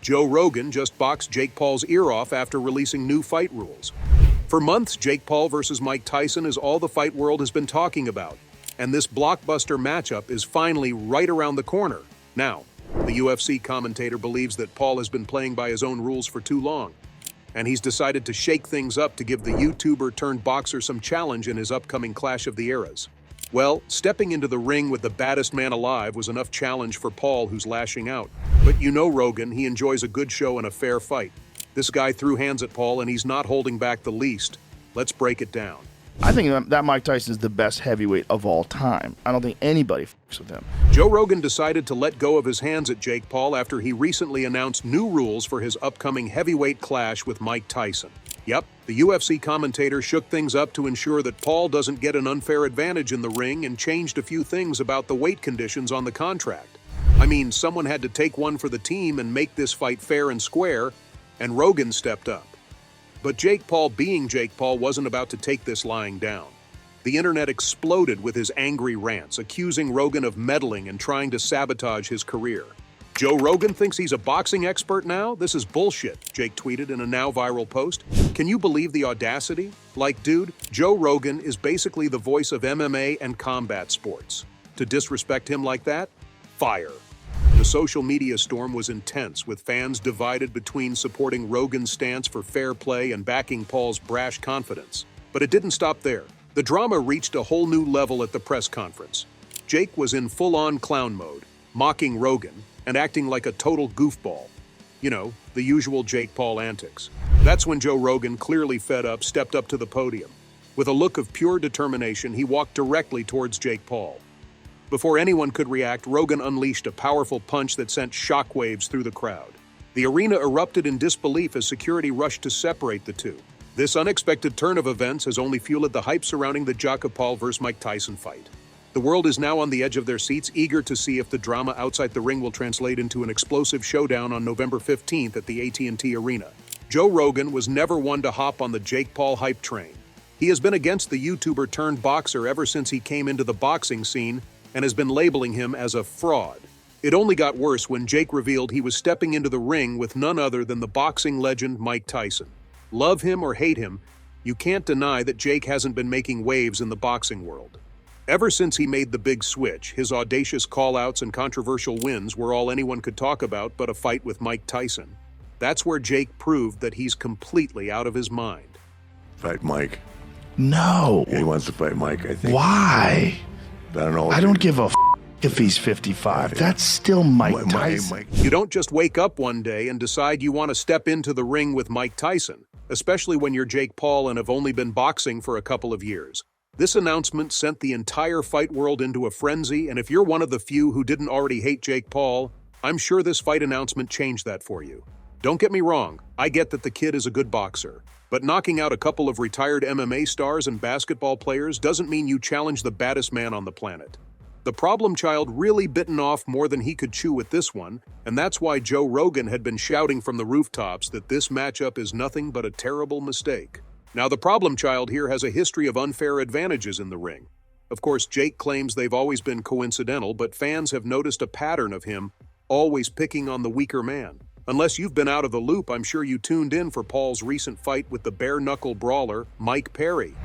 Joe Rogan just boxed Jake Paul's ear off after releasing new fight rules. For months, Jake Paul versus Mike Tyson is all the fight world has been talking about, and this blockbuster matchup is finally right around the corner. Now, the UFC commentator believes that Paul has been playing by his own rules for too long, and he's decided to shake things up to give the YouTuber-turned-boxer some challenge in his upcoming Clash of the Eras. Well, stepping into the ring with the baddest man alive was enough challenge for Paul, who's lashing out. But you know Rogan, he enjoys a good show and a fair fight. This guy threw hands at Paul, and he's not holding back the least. Let's break it down. I think that Mike Tyson is the best heavyweight of all time. I don't think anybody fucks with him. Joe Rogan decided to let go of his hands at Jake Paul after he recently announced new rules for his upcoming heavyweight clash with Mike Tyson. Yep, the UFC commentator shook things up to ensure that Paul doesn't get an unfair advantage in the ring and changed a few things about the weight conditions on the contract. I mean, someone had to take one for the team and make this fight fair and square, and Rogan stepped up. But Jake Paul being Jake Paul wasn't about to take this lying down. The internet exploded with his angry rants, accusing Rogan of meddling and trying to sabotage his career. Joe Rogan thinks he's a boxing expert now? This is bullshit, Jake tweeted in a now viral post. Can you believe the audacity? Like, dude, Joe Rogan is basically the voice of MMA and combat sports. To disrespect him like that? Fire. The social media storm was intense, with fans divided between supporting Rogan's stance for fair play and backing Paul's brash confidence. But it didn't stop there. The drama reached a whole new level at the press conference. Jake was in full-on clown mode, mocking Rogan and acting like a total goofball. You know, the usual Jake Paul antics. That's when Joe Rogan, clearly fed up, stepped up to the podium. With a look of pure determination, he walked directly towards Jake Paul. Before anyone could react, Rogan unleashed a powerful punch that sent shockwaves through the crowd. The arena erupted in disbelief as security rushed to separate the two. This unexpected turn of events has only fueled the hype surrounding the Jake Paul vs. Mike Tyson fight. The world is now on the edge of their seats, eager to see if the drama outside the ring will translate into an explosive showdown on November 15th at the AT&T Arena. Joe Rogan was never one to hop on the Jake Paul hype train. He has been against the YouTuber-turned-boxer ever since he came into the boxing scene and has been labeling him as a fraud. It only got worse when Jake revealed he was stepping into the ring with none other than the boxing legend Mike Tyson. Love him or hate him, you can't deny that Jake hasn't been making waves in the boxing world. Ever since he made the big switch, his audacious call-outs and controversial wins were all anyone could talk about but a fight with Mike Tyson. That's where Jake proved that he's completely out of his mind. Fight Mike. No. Yeah, he wants to fight Mike, I think. Why? I don't know. I don't give a if he's 55. Yeah. That's still Mike Tyson. You don't just wake up one day and decide you want to step into the ring with Mike Tyson, especially when you're Jake Paul and have only been boxing for a couple of years. This announcement sent the entire fight world into a frenzy, and if you're one of the few who didn't already hate Jake Paul, I'm sure this fight announcement changed that for you. Don't get me wrong, I get that the kid is a good boxer, but knocking out a couple of retired MMA stars and basketball players doesn't mean you challenge the baddest man on the planet. The problem child really bitten off more than he could chew with this one, and that's why Joe Rogan had been shouting from the rooftops that this matchup is nothing but a terrible mistake. Now, the problem child here has a history of unfair advantages in the ring. Of course, Jake claims they've always been coincidental, but fans have noticed a pattern of him always picking on the weaker man. Unless you've been out of the loop, I'm sure you tuned in for Paul's recent fight with the bare-knuckle brawler, Mike Perry.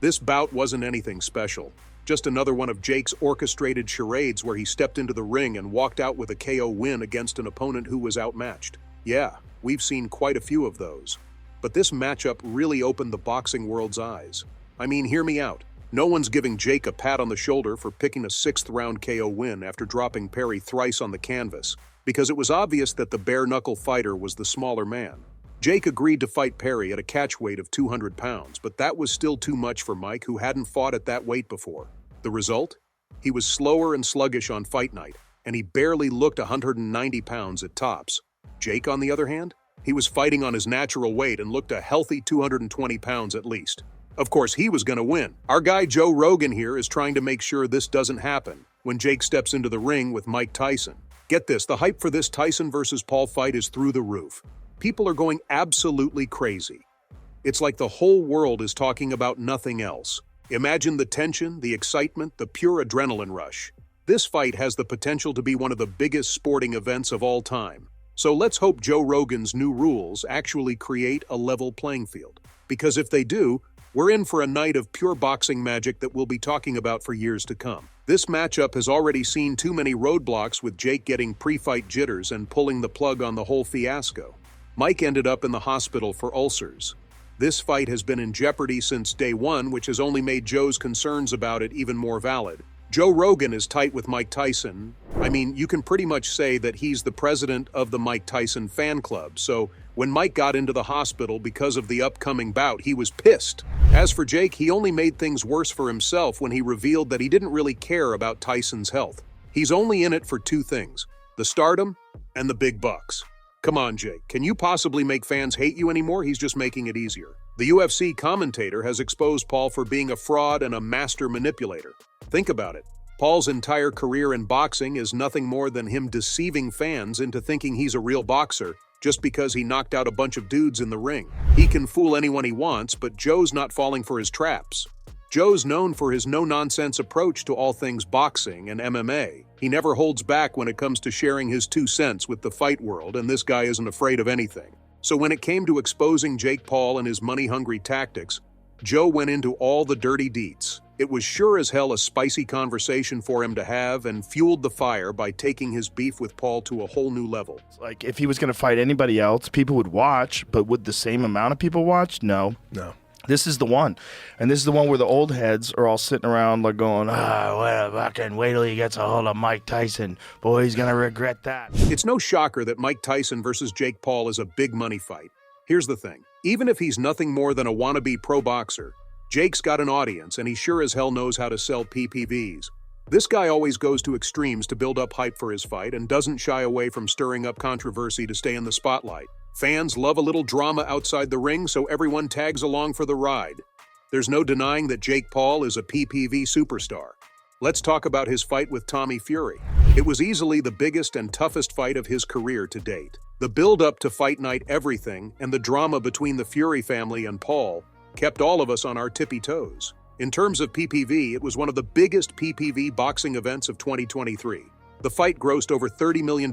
This bout wasn't anything special, just another one of Jake's orchestrated charades where he stepped into the ring and walked out with a KO win against an opponent who was outmatched. Yeah, we've seen quite a few of those. But this matchup really opened the boxing world's eyes. I mean, hear me out. No one's giving Jake a pat on the shoulder for picking a 6th-round KO win after dropping Perry thrice on the canvas, because it was obvious that the bare-knuckle fighter was the smaller man. Jake agreed to fight Perry at a catch weight of 200 pounds, but that was still too much for Mike, who hadn't fought at that weight before. The result? He was slower and sluggish on fight night, and he barely looked 190 pounds at tops. Jake, on the other hand? He was fighting on his natural weight and looked a healthy 220 pounds at least. Of course, he was going to win. Our guy Joe Rogan here is trying to make sure this doesn't happen when Jake steps into the ring with Mike Tyson. Get this, the hype for this Tyson versus Paul fight is through the roof. People are going absolutely crazy. It's like the whole world is talking about nothing else. Imagine the tension, the excitement, the pure adrenaline rush. This fight has the potential to be one of the biggest sporting events of all time. So let's hope Joe Rogan's new rules actually create a level playing field. Because if they do, we're in for a night of pure boxing magic that we'll be talking about for years to come. This matchup has already seen too many roadblocks, with Jake getting pre-fight jitters and pulling the plug on the whole fiasco. Mike ended up in the hospital for ulcers. This fight has been in jeopardy since day one, which has only made Joe's concerns about it even more valid. Joe Rogan is tight with Mike Tyson. I mean, you can pretty much say that he's the president of the Mike Tyson fan club, so when Mike got into the hospital because of the upcoming bout, he was pissed. As for Jake, he only made things worse for himself when he revealed that he didn't really care about Tyson's health. He's only in it for two things: the stardom and the big bucks. Come on, Jake, can you possibly make fans hate you anymore? He's just making it easier. The UFC commentator has exposed Paul for being a fraud and a master manipulator. Think about it. Paul's entire career in boxing is nothing more than him deceiving fans into thinking he's a real boxer just because he knocked out a bunch of dudes in the ring. He can fool anyone he wants, but Joe's not falling for his traps. Joe's known for his no-nonsense approach to all things boxing and MMA. He never holds back when it comes to sharing his 2 cents with the fight world, and this guy isn't afraid of anything. So when it came to exposing Jake Paul and his money-hungry tactics, Joe went into all the dirty deets. It was sure as hell a spicy conversation for him to have, and fueled the fire by taking his beef with Paul to a whole new level. Like, if he was going to fight anybody else, people would watch, but would the same amount of people watch? No. This is the one. And this is the one where the old heads are all sitting around like going, well, fucking wait till he gets a hold of Mike Tyson. Boy, he's going to regret that. It's no shocker that Mike Tyson versus Jake Paul is a big money fight. Here's the thing. Even if he's nothing more than a wannabe pro boxer, Jake's got an audience, and he sure as hell knows how to sell PPVs. This guy always goes to extremes to build up hype for his fight and doesn't shy away from stirring up controversy to stay in the spotlight. Fans love a little drama outside the ring, so everyone tags along for the ride. There's no denying that Jake Paul is a PPV superstar. Let's talk about his fight with Tommy Fury. It was easily the biggest and toughest fight of his career to date. The build-up to fight night everything and the drama between the Fury family and Paul kept all of us on our tippy toes. In terms of PPV, it was one of the biggest PPV boxing events of 2023. The fight grossed over $30 million,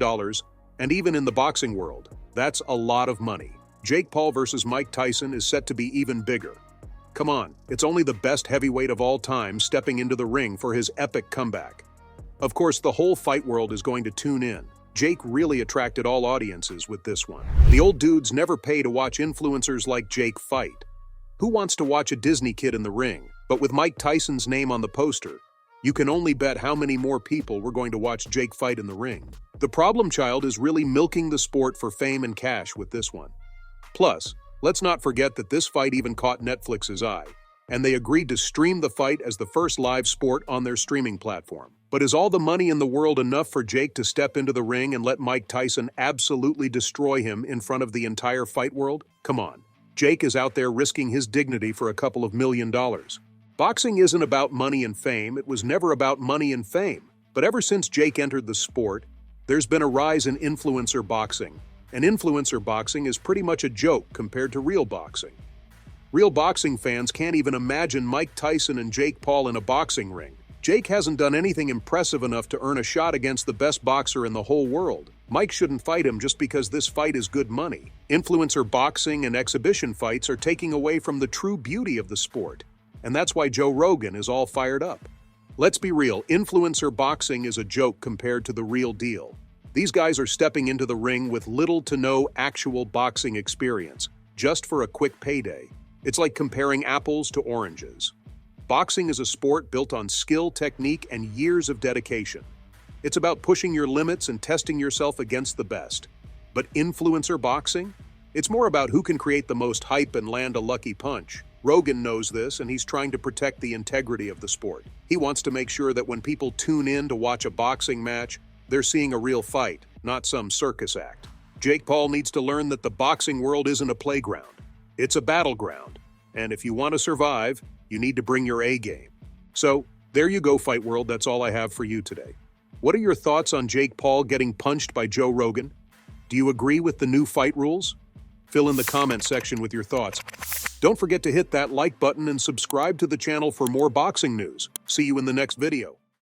and even in the boxing world, that's a lot of money. Jake Paul versus Mike Tyson is set to be even bigger. Come on, it's only the best heavyweight of all time stepping into the ring for his epic comeback. Of course, the whole fight world is going to tune in. Jake really attracted all audiences with this one. The old dudes never pay to watch influencers like Jake fight. Who wants to watch a Disney kid in the ring? But with Mike Tyson's name on the poster, you can only bet how many more people were going to watch Jake fight in the ring. The problem child is really milking the sport for fame and cash with this one. Plus, let's not forget that this fight even caught Netflix's eye, and they agreed to stream the fight as the first live sport on their streaming platform. But is all the money in the world enough for Jake to step into the ring and let Mike Tyson absolutely destroy him in front of the entire fight world? Come on. Jake is out there risking his dignity for a couple of $1 million. Boxing isn't about money and fame. It was never about money and fame. But ever since Jake entered the sport, there's been a rise in influencer boxing. And influencer boxing is pretty much a joke compared to real boxing. Real boxing fans can't even imagine Mike Tyson and Jake Paul in a boxing ring. Jake hasn't done anything impressive enough to earn a shot against the best boxer in the whole world. Mike shouldn't fight him just because this fight is good money. Influencer boxing and exhibition fights are taking away from the true beauty of the sport. And that's why Joe Rogan is all fired up. Let's be real, influencer boxing is a joke compared to the real deal. These guys are stepping into the ring with little to no actual boxing experience, just for a quick payday. It's like comparing apples to oranges. Boxing is a sport built on skill, technique, and years of dedication. It's about pushing your limits and testing yourself against the best. But influencer boxing? It's more about who can create the most hype and land a lucky punch. Rogan knows this, and he's trying to protect the integrity of the sport. He wants to make sure that when people tune in to watch a boxing match, they're seeing a real fight, not some circus act. Jake Paul needs to learn that the boxing world isn't a playground. It's a battleground. And if you want to survive, you need to bring your A game. So, there you go, Fight World. That's all I have for you today. What are your thoughts on Jake Paul getting punched by Joe Rogan? Do you agree with the new fight rules? Fill in the comment section with your thoughts. Don't forget to hit that like button and subscribe to the channel for more boxing news. See you in the next video.